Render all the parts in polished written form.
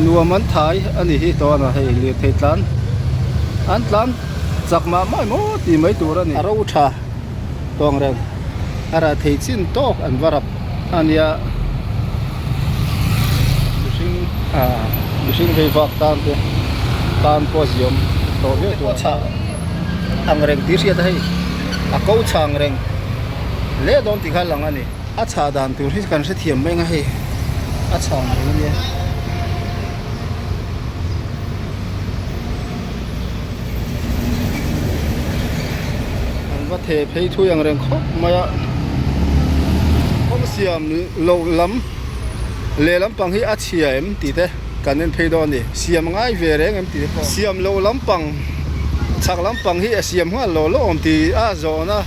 nuaman thai ani hi to na hei le thei tlan an tlan chakma mai mo ti mai tur ani aro tha tong reng ara thei chin tok an varap ania mishing vei vak tan te tan po ziom to ve to cha ang reng ti ria dai a ko chang reng le don ti khal lang ani a cha dan tur hi kan se thiam mai nga hei a chang reng ni thể thấy thui yang reng khóc maya không xiêm lâu lắm lệ lắm bằng hi ắt xia em tí thế cần nên thấy đó nè xiêm ngay về đấy em tí xiêm lâu lắm bằng chắc lắm bằng hi xiêm hoa lâu lâu em tí rồi na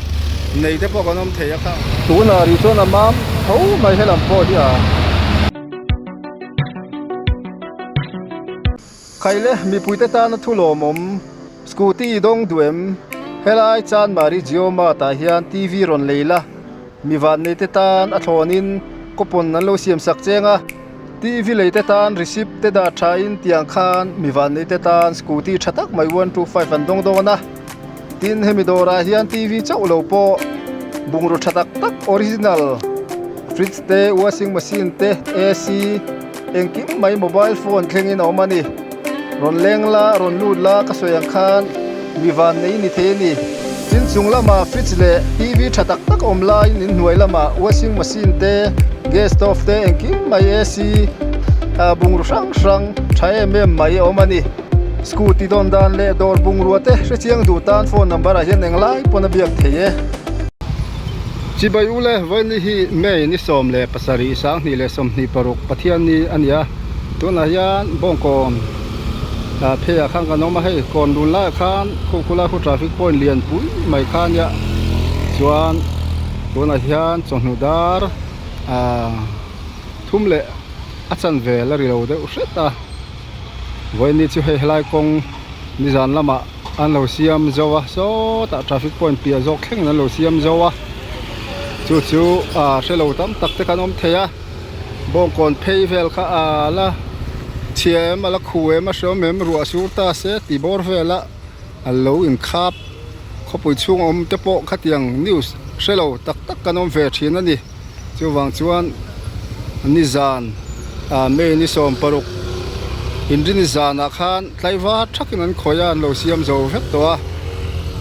này thế bao con em thấy à không tú nào đi cho nam mam thấu mày hay làm bao đi à khai lẽ mi bùi tê ta nó thu lò mồm scooty đông đuổi helai chan mari jioma ta hian TV ron leila mi van nei te tan a thlonin kopon nan lo siam sak chenga TV leite tan receipt te da thain tiang khan mi van nei te tan scooty thatak mai 125 an dong dong na tin hemi dora hian TV chau lo po bungru thatak tak original fridge te washing machine te AC engkim mai mobile phone thlengin omani ron lengla ron lutla ka soyang khan mi van nei ni the ni tin chung lama fridge le TV thatak tak online in hnuai lama washing machine te gas stove te engkim mai AC bungru sang thae mem mai omani scooty don dan le dor bungru te chiang du tan phone number a hian englai pona biak theye chibai ule vani hi me ni som le pasari sang ni le som ni paruk pathian ni ania tuna hian bongkon phê khang kan oma hei kon dun la khan khukula khu traffic point lian pui mai khan ya chuan tuna hian chonudar thumle achan ve la ri lo de useta voini chu hei helai kong ni zan lama an lo siam zowa so ta traffic point pia zok thleng na lo siam zowa chu shelo tam tak te kan om theya bong kon phei vel kha la chiam ala khuem a shom mem ruwa sur ta se ti bor vela allo in khap khopui chung om te po khatiang news shelo tak kan om ve thin ani chuwang chuan ni zan me ni som paruk indin zan a khan tlaiwa thakin an khoya an lo siam zo vek to a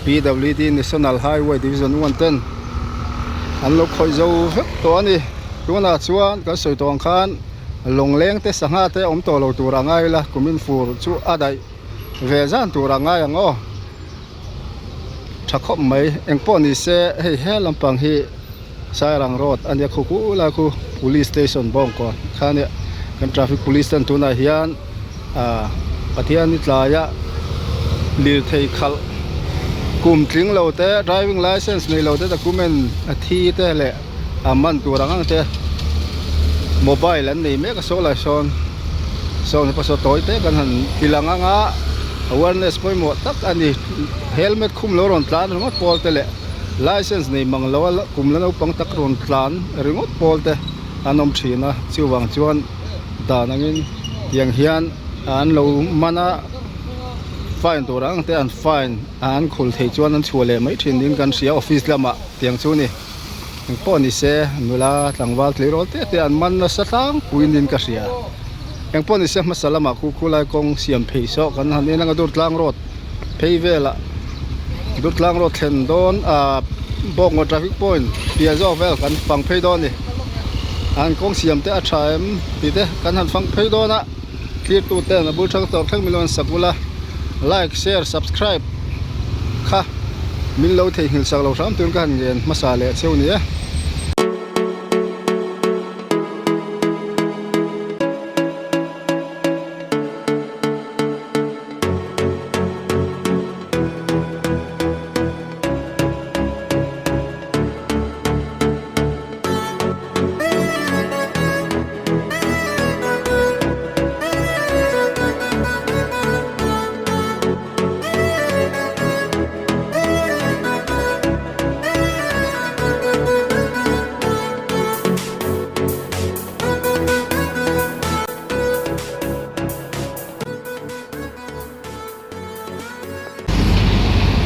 PWD National Highway Division 110 an lo khoi zo vek to ani tuna chuan ka soi tong khan long leng te sanga te om to lo tur angai la kumin fur chu adai ve zan tur angai ango thakop mai engpo ni se hei he lampang hi sairang road ania khuku la khu police station bongko khane kan traffic police tan tuna hian pathian ni tlaya lir thei khal kum tling lo te driving license nei lo te document thi te le aman tur angang te mobile an nei me ka so la son pa so toy te kan han kilanga nga awareness poi mo tak ani helmet khum lo ron tlan rongot pol te le license nei mang lo kum la no pang tak ron tlan ringot pol te anom thina chiwang chuan danangin tiang hian an lo mana fine torang te an fine an khul thei chuan an chhuale mai thin din kan sia office lama tiang chu ni po ni se nula tlangwal tlerol te an man na satang puinin ka sia eng po ni se masalama khulai kong siam phei so kan han enanga dur tlang road phei vela dur tlang road thlen don bong traffic point pia zo vel kan pang phei don ni an kong siam te a thaim ti te kan han phang phei don a clear tu te na bul thang tor thang milon sakula like share subscribe kha min lo thei hil sak lo ram tun kan gen masale cheu ni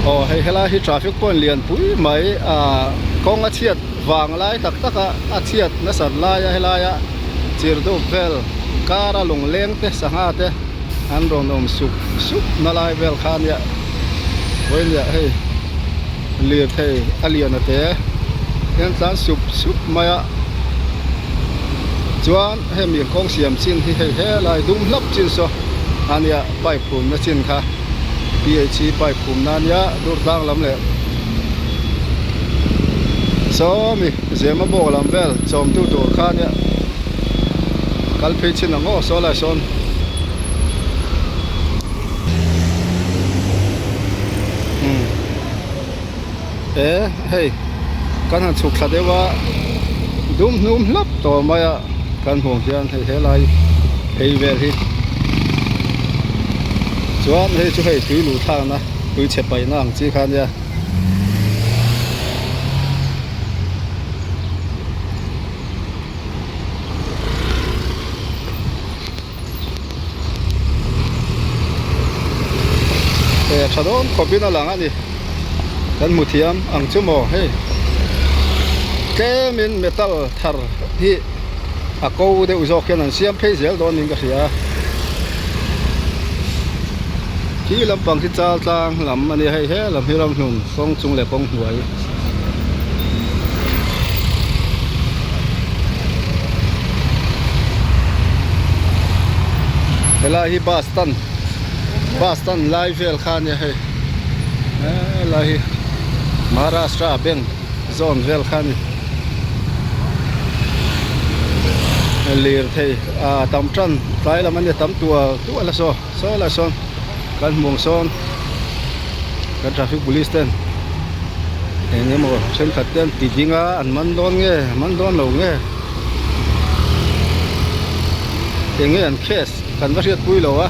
oh hei helai hi traffic point lian pui mai kong a chiat wang lai tak tak a chiat na sat lai a helai a chir do vel kara lung leng te sanga te an ron om sup sup na lai vel khan ya wen ya hei lian thei alian ate yan tlan sup sup maya chuan he mi kong siam chin hi hei helai dum hlap chin so ania pai phum na chin kha PH pai phum nan ya dur dang lam le so mi zema bo lam vel chom tu tur khan ya kal phe chin ngo so la son hei kan han chuk thadewa dum num hlap to maya kan hong hian hei helai hei vel hi chuan hei chu hei tui lu thang na tui che pai nang chi khan ya thadon khopin alang ani kan muthiam ang chumo hei kemin metal thar hi ako de uzok ken an siam phei zel don ning ka ria ki lampang ki chal tlang lam ani hei he lam hiram hnum kong chung le kong huai hela hi Boston live vel khan ya hei lai Maharashtra bank zone vel khan lir thei tam tran tai lam ani tam tua tu la so la son kan mong son kan traffic police ten ene mo sen khat ten ti dinga an man don lo nge enge an case kan va riat pui lo a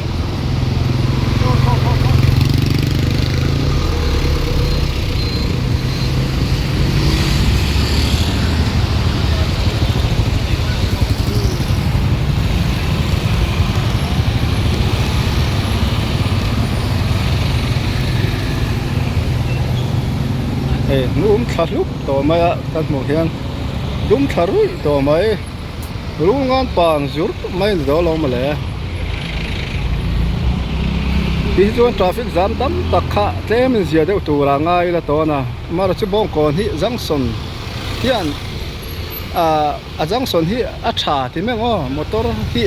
num thalup to mai kan mo hian dum tharui to mai rungan pang zur mai do lo ma le bi chuan traffic jam tam takha tlemin zia deuh tura ngai la to na mar chu bong kon hi junction hian a junction hi a tha ti mengo motor hi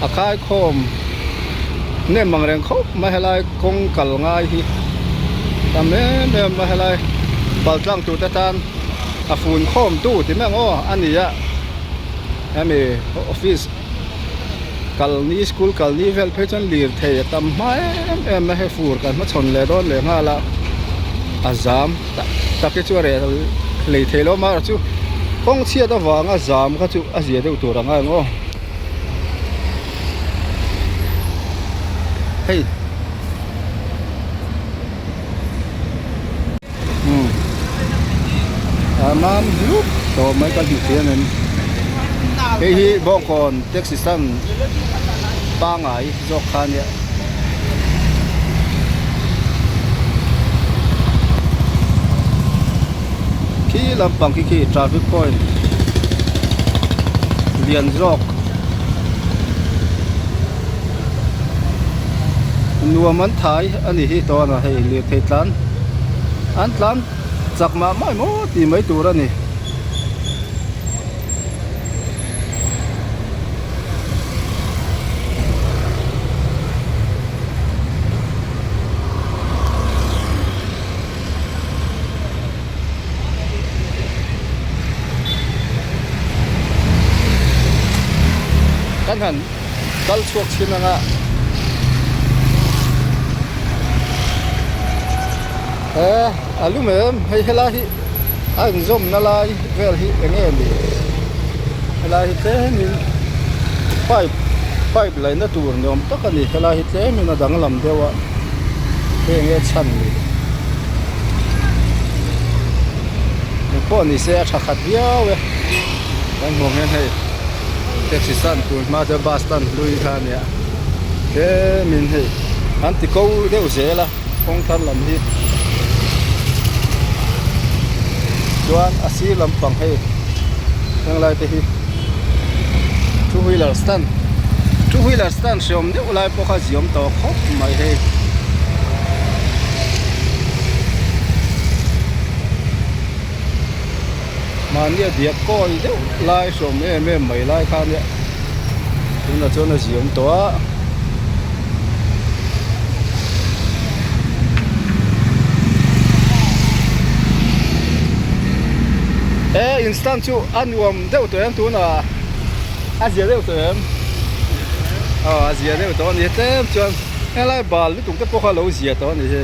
a khai khom ne mangreng khop ma helai kong kal ngai hi tame me ma helai baltlang tu tatan a phun khom tu ti mengo ania ami office kalni school kalni vel phechan lir thei tam mai em he fur kan ma chon le don le nga la azam ta ke chu re le thelo ma chu kong chia da wanga zam kha chu a zia de tu ranga ngo hey man lúc to mấy cái điều kiện này cái hi bong còn taxi stand ba ngày do khan ya khi làm bằng cái traffic point liền rock nuông man thái anh hi to na hay liệt thầy tlan an tlan giặc mà mai mốt thì mấy tù ra nè kan han kal suak sinanga alumem hay helai hi ang zom na lai vel hi enge mi helai hi te min pipe line na tur nom takani helai hi te min na dang lam dewa enge chan ni po ni se tha khat biaw we kan mong hen hay taxi stand tur ma de bus stand lui khan ya ke min hay anti ko deu zela kong than lam hi chuan a sir lampang hei tang lai te hi two wheeler stand siom deuh lai pawh kha ziom to khop mai hei mania biak koi deuh lai siom em mai lai kha nia tuna chuan a ziom to a instant chu anuam deuh to em tuna azia deuh to em azia deuh to ni tem chuan lai bal lu tung te pawh kha lo zia to ni he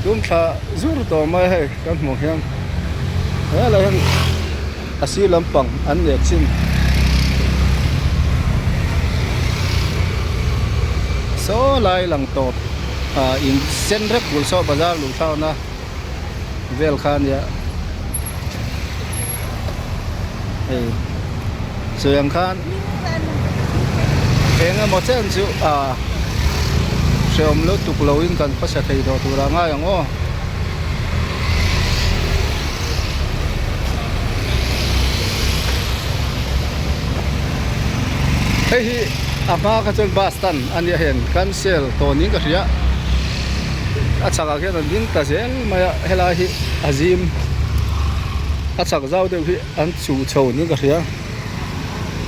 dum tha zur to mai he kan hmu hian la hian a sir lampang an nek chin so lai lang top in sen rek bul so bazar lu thau na vel khan ya suyang khan enga mo chen chu siom lo tuk lo in kan pasa thei do tura nga yang o hei hi ama ka chon bastan ania hen cancel to ni ka ria achaka khian an ding ta zel maya hela hi azim achak zau deuh hi an chu chho ni ka ria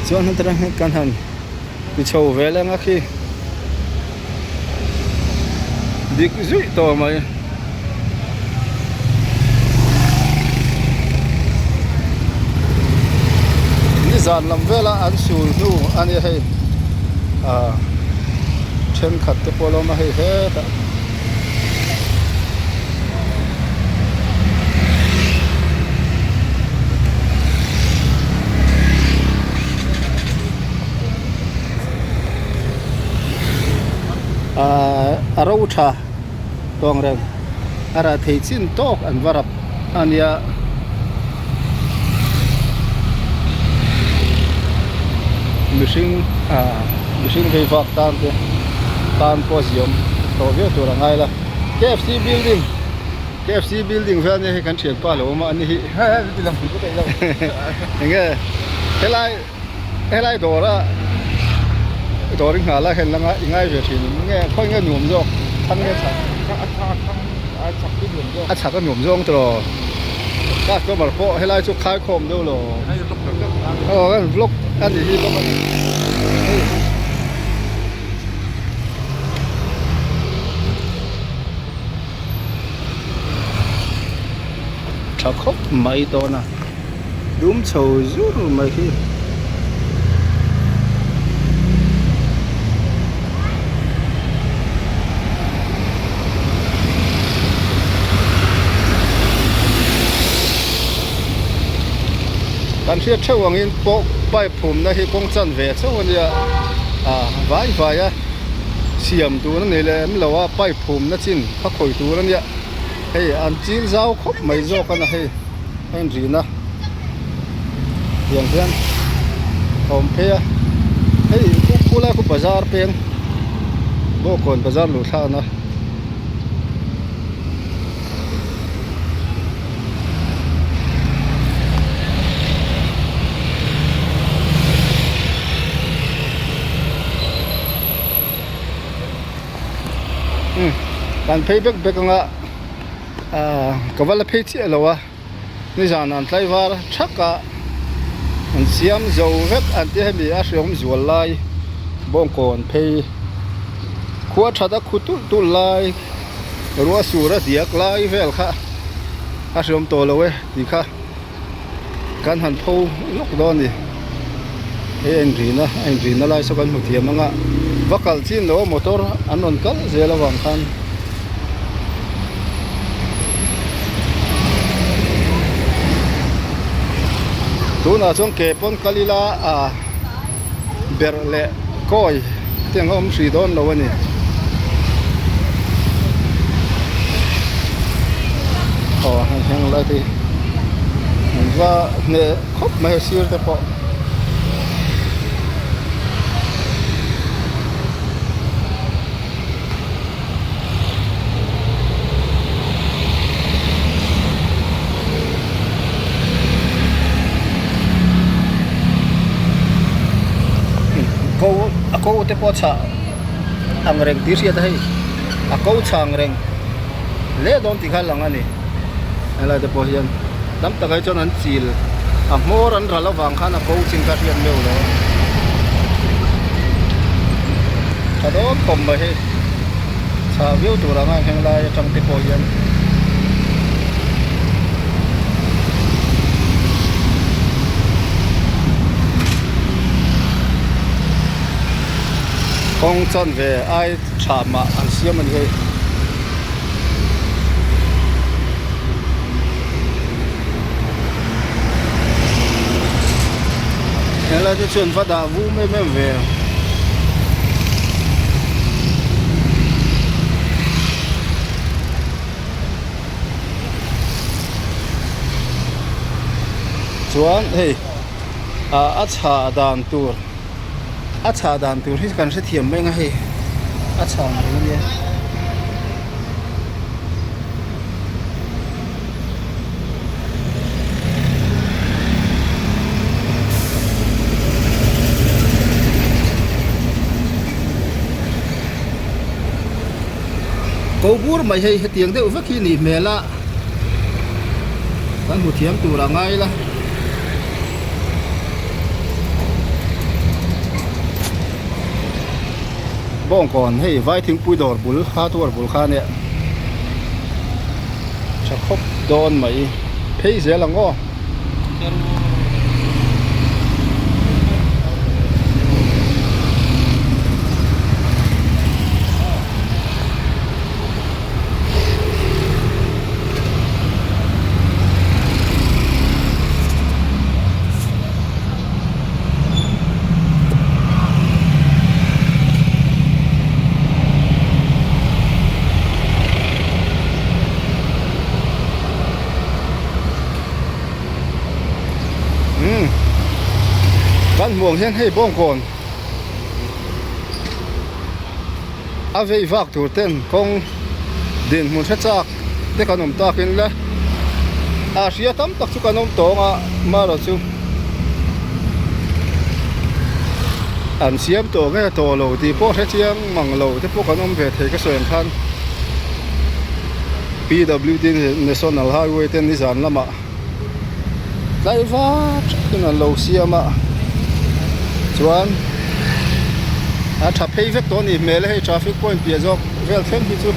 chuan han tara kan han pi chho vele nga khi dik zui to mai ni zan lam vela an sul nu ani hei then khat te polo ma hei he ta aro tha tong reng ara thei chin tok an varap ania mishing ve vak tan te tan posium to ve to rangai la KFC building ve ne kan thian pa lo ma ani hi ha ti lam pu te lo nge helai dora doring hala hen langa ingai ve thin nge khoi nge nuam jok thang nge cha a cha ka nuam jong tro ka ko mar po helai chu khai khom do lo kan vlog ani hi lo cha khop mai to na dum chou zur mai hi kan thia thewang in po pai phum na hi kong chan ve chaw ania vai a siam tu na nei le an lawa pai phum na chin kha khoi tu ania hei an chin zau khop mai zo kana hei en ri na yang hian om phe hei kula ku bazar pen bo kon bazar lu tha na kan payback nga kavala phe chi alowa ni zan an tlai war thaka an siam zo vek an te hemi a hriom zual lai bong kon phe khuwa thada khutul tul lai ruwa sura diak lai vel kha a hriom to lowe ti kha kan han pho lok do ni en rina lai so kan mu thiam nga vakal chin lo motor anon kal zela wang khan tuna chong ke pon kalila berle koi tiang om sri don lo ni hang lai ti va ne khop mai sir te po ako te po cha ang reng ti sia dai ako chang reng le don ti khal lang ani ala te po hian dam ta kai chon an chil a mor an rala wang khan ako ching ka hian meu lo ta do kom ba he sa view tu ra ngai heng lai trong te po hian Kong chân về ai trả mà ăn xiêm mình gây thế là cái chuyện phát đà vũ mê mê về chuan hey a cha dan tur a cha dan tur hi kan se thiam mai nga he a cha mai ni ko bur mai he tiang de u vaki ni mela kan hu thiam tu ra ngai la bong còn hey vai thing pui dor bul kha tur bul kha ne cha khop don mai phei ze lang o kan muang hian hei bong kon a vei vak tur ten kong din mun tha chak te kanom takin la a ria tam tak chu kanom tonga maro chu an siam to nge to lo ti po the chiang mang lo te po kanom ve thei ka soen khan PWD National Highway ten ni zan lama lai va tin an lo siama chuan a tha phei vek to ni mele hei traffic point pia jok vel thleng hi chu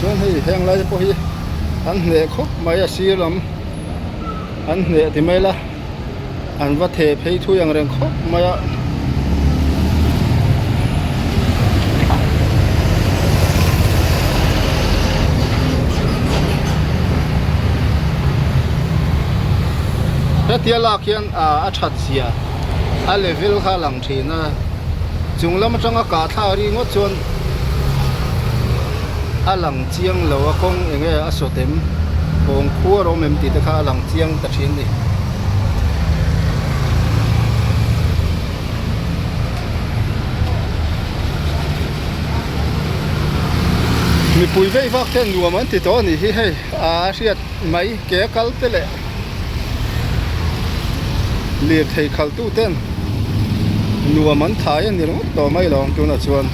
chuan hei heng lai po hi an hne khop mai a silam an hne ti mai la an va the phei thu yang reng khop mai a tia la khian a that zia a level kha lang thina chunglam atanga ka tha ri ngo chon a lang chiang lo a kong enge a sotem kong khuwa ro mem ti ta kha lang chiang ta thin ni mi pui vei vak ten nuam an ti to ni hi hei a riat mai ke kal te le liệt thầy khảo tu tên nùa mắn thái anh nó tỏ mấy lòng tôi là chuan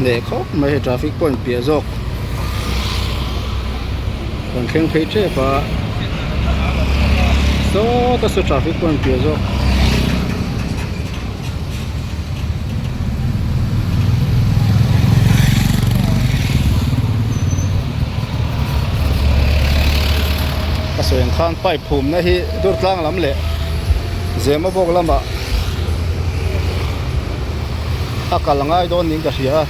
để khóc mấy traffic point bia dọc còn khen thấy thế và số ta số traffic point bia dọc soeng khan pai phum na hi dur tlang lam le zema bok lama akal ngai don ning ka ria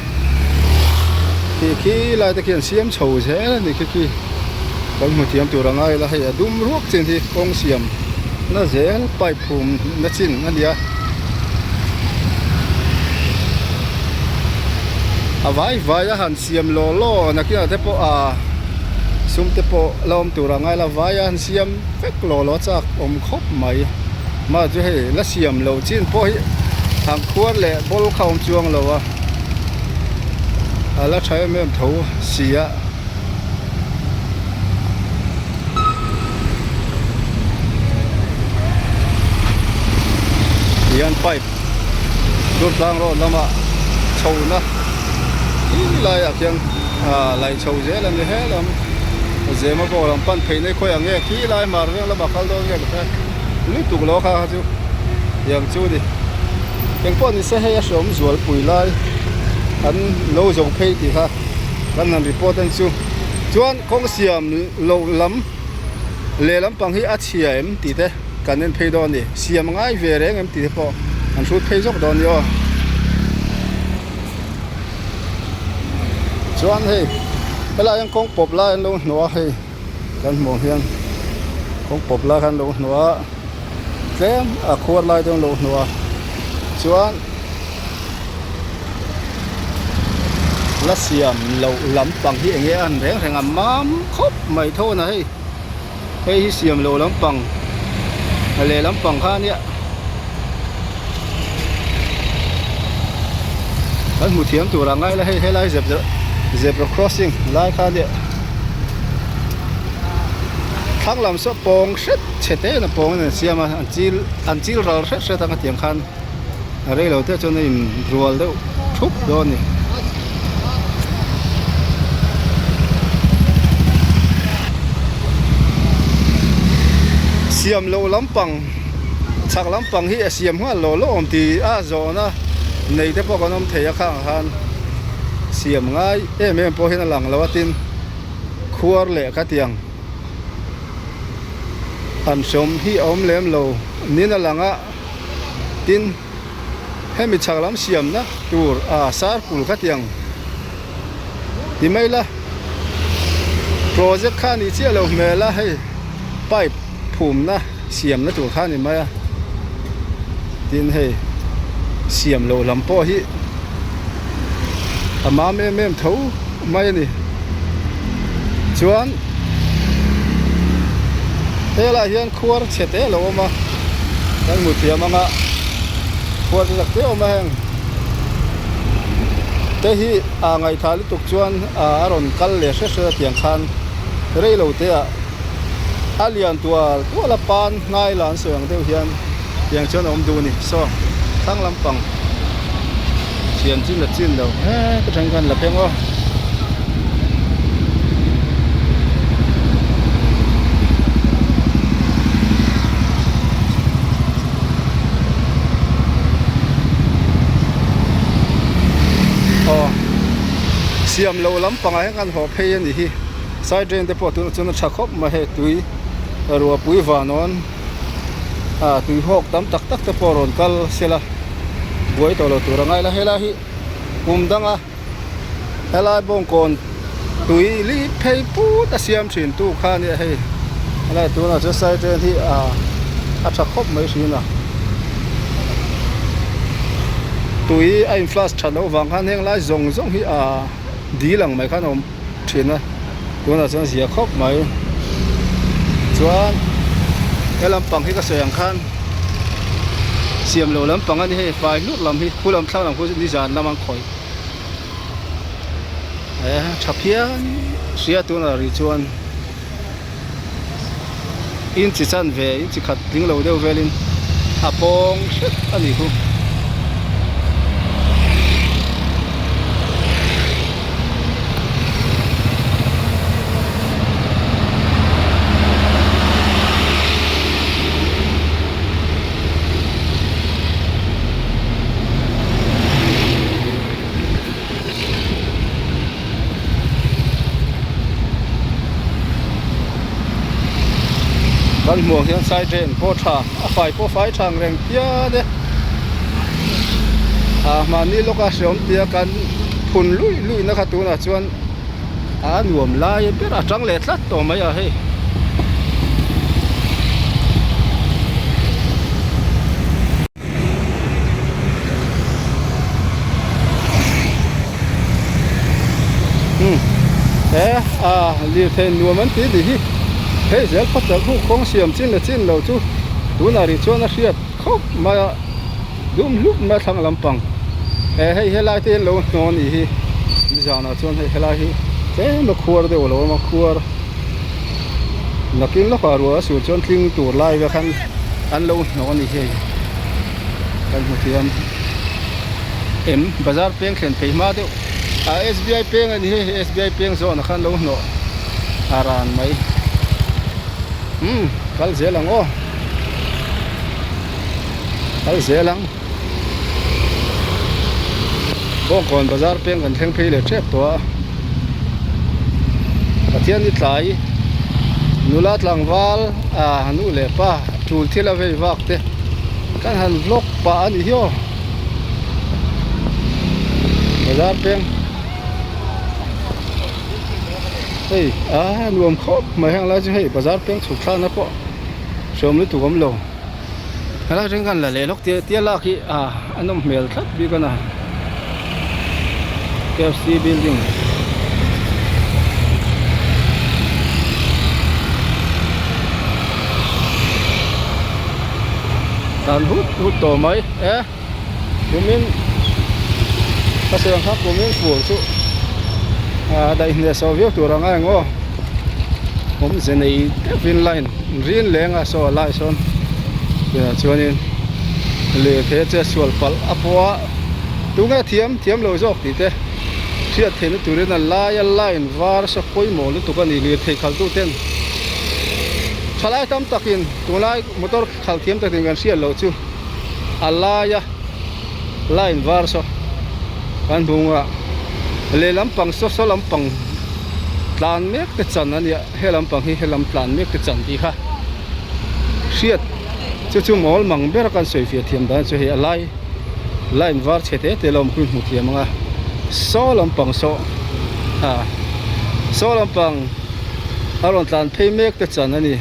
khi lai ta kian siam chho je ni khi bang mu tiam tu rangai la hay dum ruak chen hi kong siam na zel pai phum na chin ania avai vai han siam lo lo na kia te po a sum te po lom tu rangai la vai han siam fek lo lo chak om khop mai ma ju he la siam lo chin po hi thang khuar le bol khom chuang lo wa ala thai mem tho sia yan pipe rút bang ro lama chau na lai à kiang lai chau je lan he lam je ma bo lam pan phei nei khoi ang e ki lai mar ve la bakal do nge ka lu tu lo kha chu yang chu di keng pon ni se he ya som zual pui lai an lo jong phei ti kha kan han report an chu chuan kong siam lo lam le lam pang hi a chia em ti te kan nen phei do ni siam ngai ve reng em ti te po an sut phei jok don yo chuan hei ela yang kong pop la an lo nuwa hei kan mo hian kong pop la kan lo nuwa tlem a khor lai dong lo nuwa chuan la siam lo lam pang hi enge an reng reng am mam khop mai tho na hei hei hi siam lo lam pang le lam pang kha nia kan mu thiam tu ra ngai la hei lai zebra crossing lai kha nia thang lam so pong set chete na pong na siam an chil ral set ang tiang khan re lo te chon in rual deuh thup do ni siam lo lampang chak lampang hi siam nga lo om ti a zo na nei te po kanom theya kha han siam ngai em po hin lang lawatin khuar le ka tiang an som hi om lem lo nin alanga tin hemi chak lam siam na tur a sar pul ka tiang ti mai la project kha ni che lo me la hei pipe phum na siam na tur kha ni mai tin hei siam lo lam po hi ama mem tho mai ni chuan hela hian khuar chete lo ma kan mu thiam anga khuar jak te oma heng te hi a ngai thali tuk chuan a ron kal le se se tiang khan rei lo te a alian tua la pan ngai lan soang deuh hian tiang chuan om du ni so thang lampang chian chin la chin đâu cái thằng kan la pheng o siam lo lampang a kan ho phei ani hi side drain te po tu chun thakop ma he tui ruwa pui vanon tui hok tam tak tak te po ron kal sela buai to lo turangai la hela hi danga hela bong kon tui li phei pu ta siam thin tu kha ni he ala tu na cha side drain hi a thakop mai sina tui a influence thalo wang khan heng lai zong hi đi lang mai khan om thina tu na chang zia khop mai chuan elam pang hi ka soyang khan siam lo lam pang ani he fai lut lam hi khulam thlang lam khu ni jan lamang khoi thapian sia tu na ri chuan in chi chan ve in chi khat ding lo deuh velin apong set ani khu kan muang hian side drain po tha a fai thang reng pia de ma ni loka siom tia kan phun lui na kha tu na chuan nuam lai per atang le tlat to mai a he li then nuam an ti di hi hei zel patal khu khong siam chin la chin lo chu tu na ri chuan a hriat khop ma dum lup ma thang lampang hei helai te lo no ni hi ni zana chuan hei helai hi tlema khuar deuh lo ma khuar nakin lo karua su chuan tling tur lai ve khan an lo hno ani hei kan mutiam em bazar peng khen phei ma deuh a SBI peng ani hei SBI peng zo na khan lo hno aran mai kal zelang o kal zelang bong kon bazar peng kan thleng phei le thep to pathian ni tlai nula tlangwal nu le pa tul thila vei wak te kan han vlog pa ani hio bazar peng hei nuam khop mai hang la chu hei bazar peng chuk thla na po som lu tu gom lo hala ring kan la le lok tia la ki anom mel thlat bi kana KFC building tan hút to mai kumin kasang khap kumin full chu dai ne so view tu ranga ngo mom zenei Kevin line rin lenga so lai son ya chuanin le the che sual pal apwa tunga thiam lo jok ti te thiat the nu turin la ya line var so koi mo lu tu kan ni le thei khal tu ten chalai tam takin tulai motor khal thiam takin kan sia lo chu alaya line var so kan bunga le lampang so lampang tlan mek te chan ania he lampang hi he lam tlan mek te chan ti kha siat chu mol mang ber kan soi fia thiam dan chu he alai line var chete te lom kun mu thiam nga so lampang so lampang aron tlan phei mek te chan ani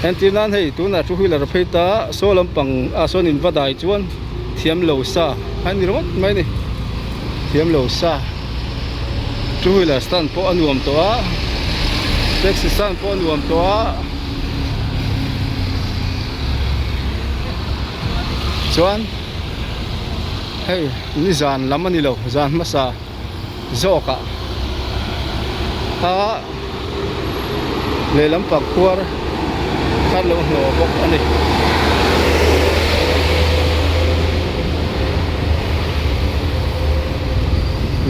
antinan hei tuna chu huilar pheita so lampang sonin vadai chuan thiam lo sa ani rot mai ni thiam lo sa chu huilar stand po anuam to a taxi stand po anuam to a chuan hei ni zan lam ani lo zan masa zoka le lampang khuar kan lo hno bok ani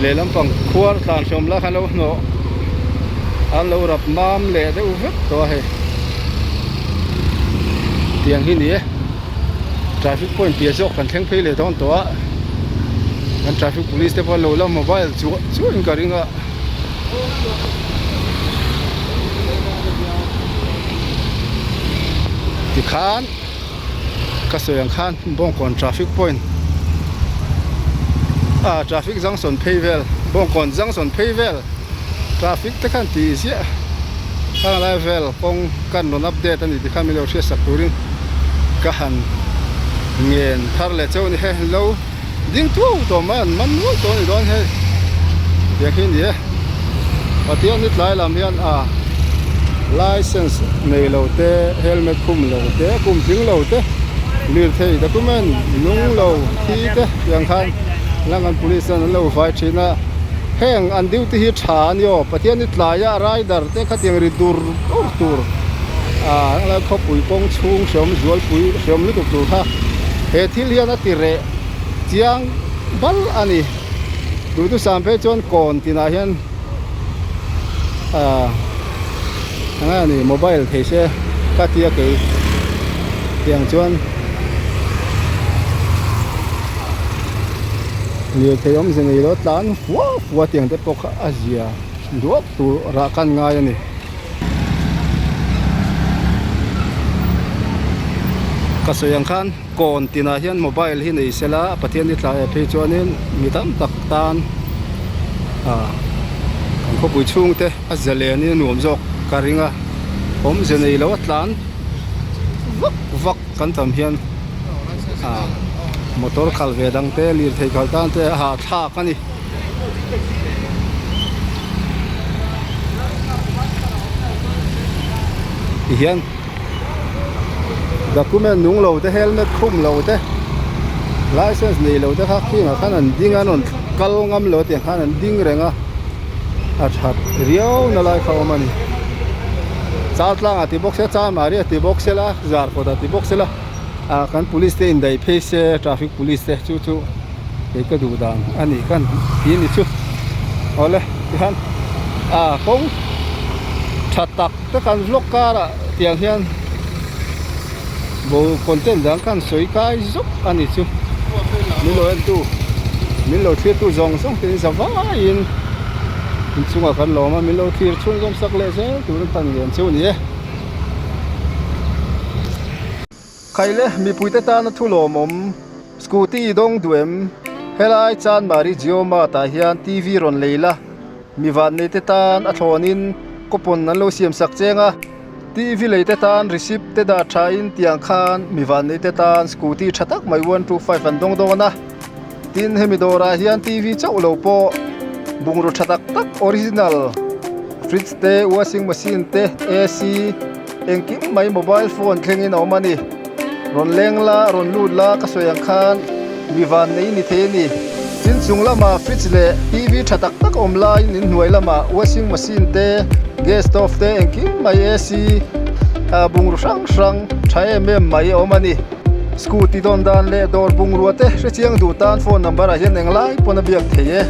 le lampang khuar tlan som la kan lo hno an lo rap mam le de u vek to he tiang hi ni traffic point pia jok kan thleng phei le don to an traffic police te pon lo la mobile chu in ka ringa ti khan kasoyang khan bong kon traffic point traffic junction pheivel bong kon junction pheivel traffic te khan ti sia kan level kong kan non update ani ti khamilo thia sakurin ka han ngen thar le chau ni he lo ding tu to man nu to ni don he ya khin ye patian ni tlai lam hian license nei lo te helmet khum lo te kum ting lo te lir thei document lung lo thi te yang khan langan police an lo vai thina heng an duty hi than yo patian ni tlaya rider te khatiang ri tur la khopui pong chung som zual pui som lu tu kha he thil hian ati re chiang bal ani du sampe chon kon tina hian ni mobile thei se katia ke tiang chuan liu thei om zeni lo tlan fuwa tiang te pok azia duak tu ra kan ngai ani kasoyang khan kon tina hian mobile hi nei sela pathian ni tla phei chuanin mitam tak tan kan khopui chung te azale ni nuam jok karinga om zenei lo tlan vak kan tam hian motor khal ve dang te lir thei khal tan te tha kani hian document nung lo te helmet khum lo te license nei lo te kha khi ma khan an ding anon kal ngam lo tiang khan an ding renga a that riau na lai kha omani chat lang ati box se cha mari ati box se la zar ko da ati box se la a kan police te in dai face traffic police te chu chu ke ka du dan ani kan hi ni chu ole han a kong thatak te kan vlog kara tiang hian bo content dang kan soi kai zok ani chu milo en tu milo thir tu zong song tin zawa in chunga kan lo ma milo thir chung jom sak le se tu ran tan gen chu ni khaile mi puite ta na thulo mom scooty dong duem helai chan mari jioma ta hian tv ron leila mi van nei te tan a thlonin kopon nan lo siam sak chenga tv leite tan receipt te da thain tiang khan mi van nei te tan scooty thatak mai 125 an dong dong na tin hemi dora hian tv chau lo po bungru thatak tak original fridge te washing machine te ac engkim mai mobile phone thlengin omani ron lengla ron lutla ka soyang khan mi van nei ni the ni tin chunglama fridge le tv thatak tak omla in hnuai lama washing machine te gas stove te engkim mai ac bungru sang sang thae mem mai omani scooty don dan le dor bungru te hrechiang du tan phone number a hian englai pona biak theye